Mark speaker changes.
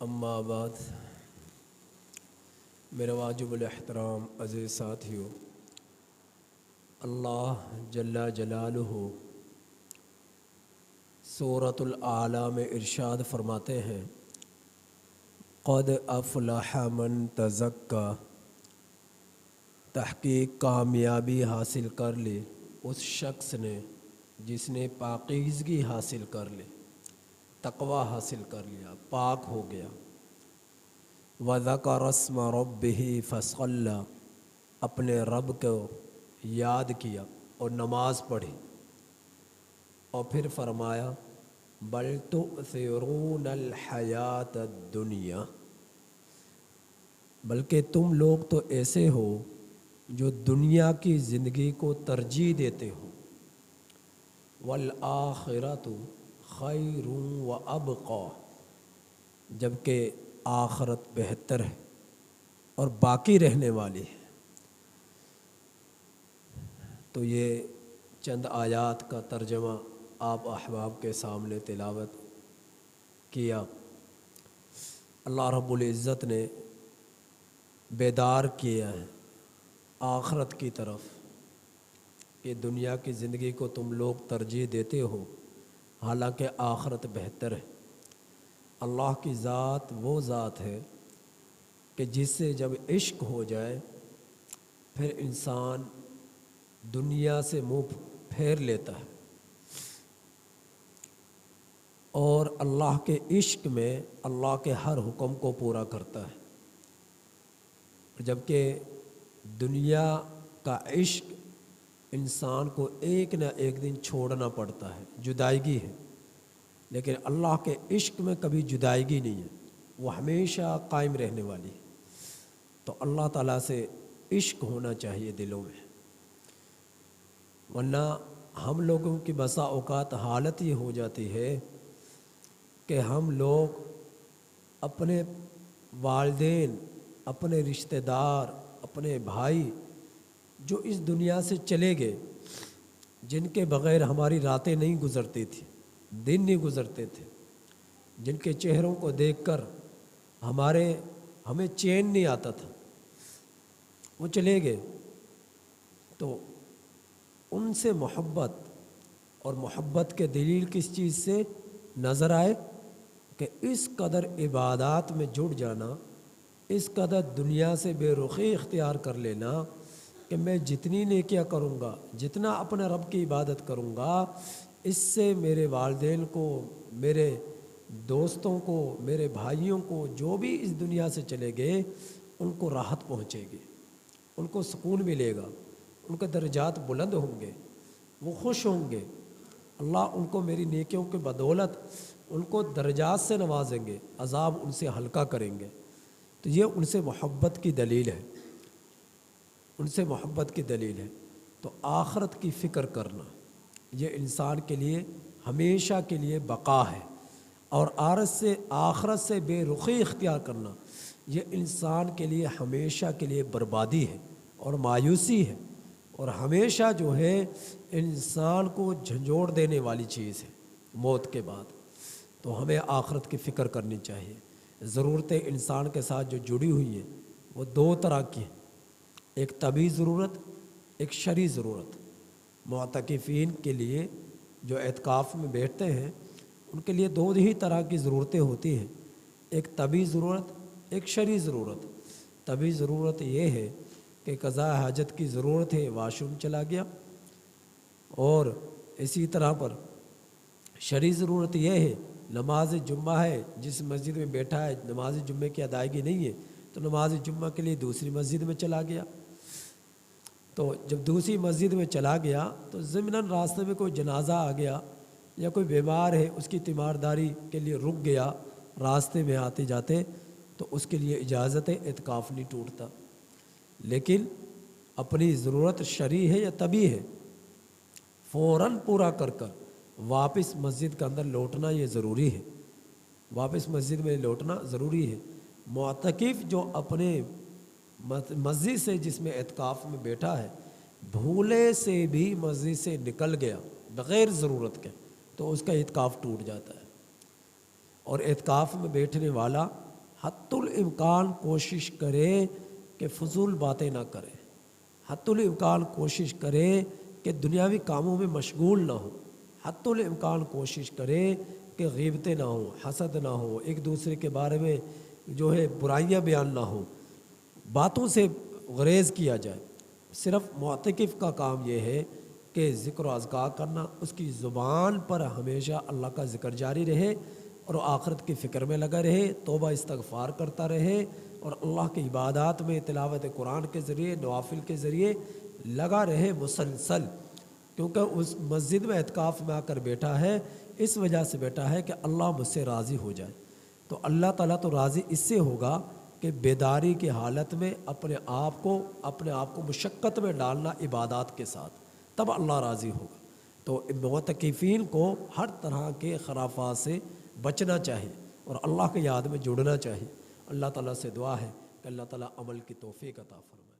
Speaker 1: اما بعد میرے واجب الاحترام عزیز ساتھیو، اللہ جل جلالہ سورۃ الاعلیٰ میں ارشاد فرماتے ہیں، قد افلح من تزکا، تحقیق کامیابی حاصل کر لی اس شخص نے جس نے پاکیزگی حاصل کر لی، تقوی حاصل کر لیا، پاک ہو گیا۔ وَذَكَرَ اسْمَ رَبِّهِ فَصَلَّى، اپنے رب کو یاد کیا اور نماز پڑھی، اور پھر فرمایا بل تؤثرون الحیات الدنیا، بلکہ تم لوگ تو ایسے ہو جو دنیا کی زندگی کو ترجیح دیتے ہو۔ والآخرۃ خیر وابقی، جبکہ آخرت بہتر ہے اور باقی رہنے والی ہے۔ تو یہ چند آیات کا ترجمہ آپ احباب کے سامنے تلاوت کیا۔ اللہ رب العزت نے بیدار کیا ہے آخرت کی طرف کہ دنیا کی زندگی کو تم لوگ ترجیح دیتے ہو، حالانکہ آخرت بہتر ہے۔ اللہ کی ذات وہ ذات ہے کہ جس سے جب عشق ہو جائے پھر انسان دنیا سے منہ پھیر لیتا ہے، اور اللہ کے عشق میں اللہ کے ہر حکم کو پورا کرتا ہے، جبکہ دنیا کا عشق انسان کو ایک نہ ایک دن چھوڑنا پڑتا ہے، جدائیگی ہے، لیکن اللہ کے عشق میں کبھی جدائیگی نہیں ہے، وہ ہمیشہ قائم رہنے والی ہے۔ تو اللہ تعالیٰ سے عشق ہونا چاہیے دلوں میں، ورنہ ہم لوگوں کی بسا اوقات حالت یہ ہو جاتی ہے کہ ہم لوگ اپنے والدین، اپنے رشتہ دار، اپنے بھائی جو اس دنیا سے چلے گئے، جن کے بغیر ہماری راتیں نہیں گزرتی تھیں، دن نہیں گزرتے تھے، جن کے چہروں کو دیکھ کر ہمیں چین نہیں آتا تھا، وہ چلے گئے، تو ان سے محبت، اور محبت کے دلیل کس چیز سے نظر آئے کہ اس قدر عبادات میں جڑ جانا، اس قدر دنیا سے بے رخی اختیار کر لینا کہ میں جتنی نیکیاں کروں گا، جتنا اپنے رب کی عبادت کروں گا، اس سے میرے والدین کو، میرے دوستوں کو، میرے بھائیوں کو، جو بھی اس دنیا سے چلے گئے، ان کو راحت پہنچے گی، ان کو سکون ملے گا، ان کے درجات بلند ہوں گے، وہ خوش ہوں گے، اللہ ان کو میری نیکیوں کی بدولت ان کو درجات سے نوازیں گے، عذاب ان سے ہلکا کریں گے۔ تو یہ ان سے محبت کی دلیل ہے، ان سے محبت کی دلیل ہے۔ تو آخرت کی فکر کرنا یہ انسان کے لیے ہمیشہ کے لیے بقا ہے، اور آخرت سے بے رخی اختیار کرنا یہ انسان کے لیے ہمیشہ کے لیے بربادی ہے اور مایوسی ہے، اور ہمیشہ جو ہے انسان کو جھنجھوڑ دینے والی چیز ہے موت کے بعد۔ تو ہمیں آخرت کی فکر کرنی چاہیے۔ ضرورتیں انسان کے ساتھ جو جڑی ہوئی ہیں وہ دو طرح کی ہیں، ایک طبعی ضرورت، ایک شرعی ضرورت۔ معتکفین کے لیے جو اعتکاف میں بیٹھتے ہیں ان کے لیے دو ہی طرح کی ضرورتیں ہوتی ہیں، ایک طبعی ضرورت، ایک شرعی ضرورت۔ طبعی ضرورت یہ ہے کہ قضاء حاجت کی ضرورت ہے، واش روم چلا گیا، اور اسی طرح پر شرعی ضرورت یہ ہے، نماز جمعہ ہے، جس مسجد میں بیٹھا ہے نماز جمعہ کی ادائیگی نہیں ہے تو نماز جمعہ کے لیے دوسری مسجد میں چلا گیا۔ تو جب دوسری مسجد میں چلا گیا تو ضمناً راستے میں کوئی جنازہ آ گیا یا کوئی بیمار ہے، اس کی تیمارداری کے لیے رک گیا راستے میں آتے جاتے، تو اس کے لیے اجازت ہے، اعتکاف نہیں ٹوٹتا۔ لیکن اپنی ضرورت شرعی ہے یا طبعی ہے، فوراً پورا کر واپس مسجد کے اندر لوٹنا یہ ضروری ہے، واپس مسجد میں لوٹنا ضروری ہے۔ معتکف جو اپنے مسجد سے جس میں اعتکاف میں بیٹھا ہے بھولے سے بھی مسجد سے نکل گیا بغیر ضرورت کے تو اس کا اعتکاف ٹوٹ جاتا ہے، اور اعتکاف میں بیٹھنے والا حتی الامکان کوشش کرے کہ فضول باتیں نہ کرے، حتی الامکان کوشش کرے کہ دنیاوی کاموں میں مشغول نہ ہو، حتی الامکان کوشش کرے کہ غیبتیں نہ ہوں، حسد نہ ہو، ایک دوسرے کے بارے میں جو ہے برائیاں بیان نہ ہوں، باتوں سے گریز کیا جائے۔ صرف معتکف کا کام یہ ہے کہ ذکر و اذکار کرنا، اس کی زبان پر ہمیشہ اللہ کا ذکر جاری رہے اور آخرت کی فکر میں لگا رہے، توبہ استغفار کرتا رہے اور اللہ کی عبادات میں تلاوت قرآن کے ذریعے، نوافل کے ذریعے لگا رہے مسلسل، کیونکہ اس مسجد میں اعتکاف میں آ کر بیٹھا ہے، اس وجہ سے بیٹھا ہے کہ اللہ مجھ سے راضی ہو جائے۔ تو اللہ تعالیٰ تو راضی اس سے ہوگا کہ بیداری کی حالت میں اپنے آپ کو مشقت میں ڈالنا عبادات کے ساتھ، تب اللہ راضی ہوگا۔ تو معتکفین کو ہر طرح کے خرافات سے بچنا چاہیے اور اللہ کی یاد میں جڑنا چاہیے۔ اللہ تعالیٰ سے دعا ہے کہ اللہ تعالیٰ عمل کی توفیق عطا فرمائے۔